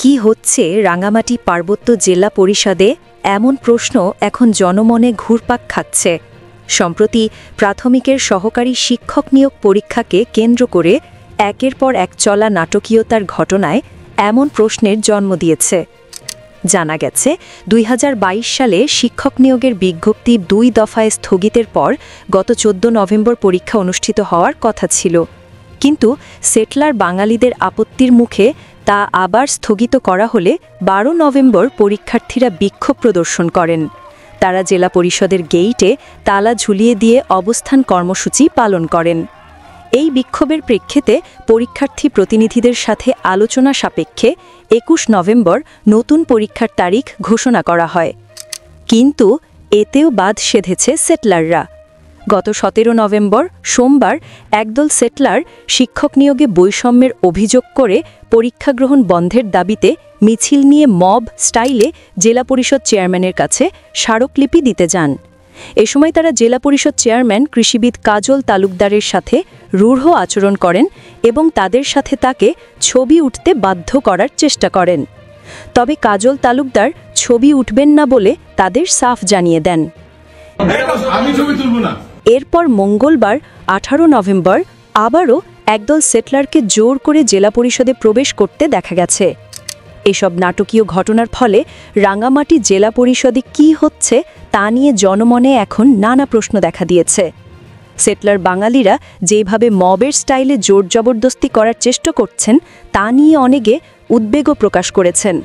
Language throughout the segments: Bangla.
কি হচ্ছে রাঙামাটি পার্বত্য জেলা পরিষদে এমন প্রশ্ন এখন জনমনে ঘুরপাক খাচ্ছে। সম্প্রতি প্রাথমিকের সহকারী শিক্ষক নিয়োগ পরীক্ষাকে কেন্দ্র করে একের পর এক চলা নাটকীয়তার ঘটনায় এমন প্রশ্নের জন্ম দিয়েছে। জানা গেছে ২০২২ সালে শিক্ষক নিয়োগের বিজ্ঞপ্তি ২ দফায় স্থগিতের পর গত ১৪ নভেম্বর পরীক্ষা অনুষ্ঠিত হওয়ার কথা ছিল, কিন্তু সেটলার বাঙালিদের আপত্তির মুখে তা আবার স্থগিত করা হলে ১২ নভেম্বর পরীক্ষার্থীরা বিক্ষোভ প্রদর্শন করেন। তারা জেলা পরিষদের গেইটে তালা ঝুলিয়ে দিয়ে অবস্থান কর্মসূচি পালন করেন। এই বিক্ষোভের প্রেক্ষিতে পরীক্ষার্থী প্রতিনিধিদের সাথে আলোচনা সাপেক্ষে ২১ নভেম্বর নতুন পরীক্ষার তারিখ ঘোষণা করা হয়। কিন্তু এতেও বাদ সেধেছে সেটলাররা। গত ১৭ নভেম্বর সোমবার একদল সেটলার শিক্ষক নিয়োগে বৈষম্যের অভিযোগ করে পরীক্ষা গ্রহণ বন্ধের দাবিতে মিছিল নিয়ে মব স্টাইলে জেলা পরিষদ চেয়ারম্যানের কাছে স্মারকলিপি দিতে যান। এ সময় তারা জেলা পরিষদ চেয়ারম্যান কৃষিবিদ কাজল তালুকদারের সাথে রূঢ় আচরণ করেন এবং তাদের সাথে তাকে ছবি উঠতে বাধ্য করার চেষ্টা করেন। তবে কাজল তালুকদার ছবি উঠবেন না বলে তাদের সাফ জানিয়ে দেন। এরপর মঙ্গলবার ১৮ নভেম্বর আবারও একদল সেটলারকে জোর করে জেলা পরিষদে প্রবেশ করতে দেখা গেছে। এসব নাটকীয় ঘটনার ফলে রাঙামাটি জেলা পরিষদে কি হচ্ছে তা নিয়ে জনমনে এখন নানা প্রশ্ন দেখা দিয়েছে। সেটলার বাঙালিরা যেভাবে মবের স্টাইলে জোর জবরদস্তি করার চেষ্টা করছেন তা নিয়ে অনেকে উদ্বেগও প্রকাশ করেছেন।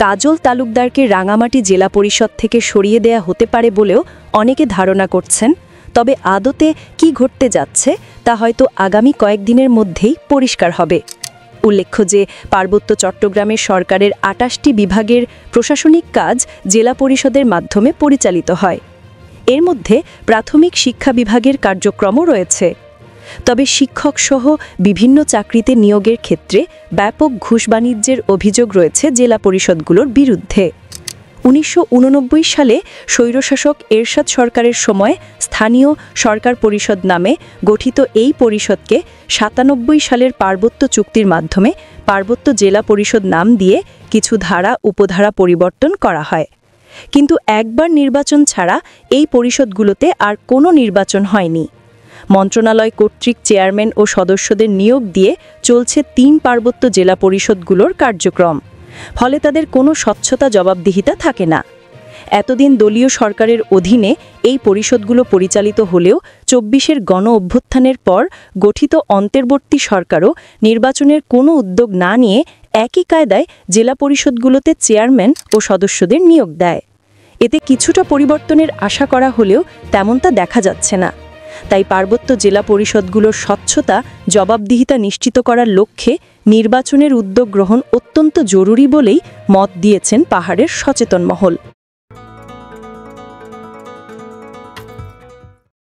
কাজল তালুকদারকে রাঙামাটি জেলা পরিষদ থেকে সরিয়ে দেয়া হতে পারে বলেও অনেকে ধারণা করছেন। তবে আদতে কি ঘটতে যাচ্ছে তা হয়তো আগামী কয়েকদিনের মধ্যেই পরিষ্কার হবে। উল্লেখ্য যে পার্বত্য চট্টগ্রামের সরকারের ২৮টি বিভাগের প্রশাসনিক কাজ জেলা পরিষদের মাধ্যমে পরিচালিত হয়। এর মধ্যে প্রাথমিক শিক্ষা বিভাগের কার্যক্রমও রয়েছে। তবে শিক্ষকসহ বিভিন্ন চাকরিতে নিয়োগের ক্ষেত্রে ব্যাপক ঘুষ বাণিজ্যের অভিযোগ রয়েছে জেলা পরিষদগুলোর বিরুদ্ধে। ১৯৮৯ সালে স্বৈরশাসক এরশাদ সরকারের সময় স্থানীয় সরকার পরিষদ নামে গঠিত এই পরিষদকে ৯৭ সালের পার্বত্য চুক্তির মাধ্যমে পার্বত্য জেলা পরিষদ নাম দিয়ে কিছু ধারা উপধারা পরিবর্তন করা হয়। কিন্তু একবার নির্বাচন ছাড়া এই পরিষদগুলোতে আর কোনো নির্বাচন হয়নি। মন্ত্রণালয় কর্তৃক চেয়ারম্যান ও সদস্যদের নিয়োগ দিয়ে চলছে ৩ পার্বত্য জেলা পরিষদগুলোর কার্যক্রম। ফলে তাদের কোনো স্বচ্ছতা জবাবদিহিতা থাকে না। এতদিন দলীয় সরকারের অধীনে এই পরিষদগুলো পরিচালিত হলেও ২৪-এর গণ অভ্যুত্থানের পর গঠিত অন্তর্বর্তী সরকারও নির্বাচনের কোনো উদ্যোগ না নিয়ে একই কায়দায় জেলা পরিষদগুলোতে চেয়ারম্যান ও সদস্যদের নিয়োগ দেয়। এতে কিছুটা পরিবর্তনের আশা করা হলেও তেমনটা দেখা যাচ্ছে না। তাই পার্বত্য জেলা পরিষদগুলোর স্বচ্ছতা জবাবদিহিতা নিশ্চিত করার লক্ষ্যে নির্বাচনের উদ্যোগ গ্রহণ অত্যন্ত জরুরি বলেই মত দিয়েছেন পাহাড়ের সচেতন মহল।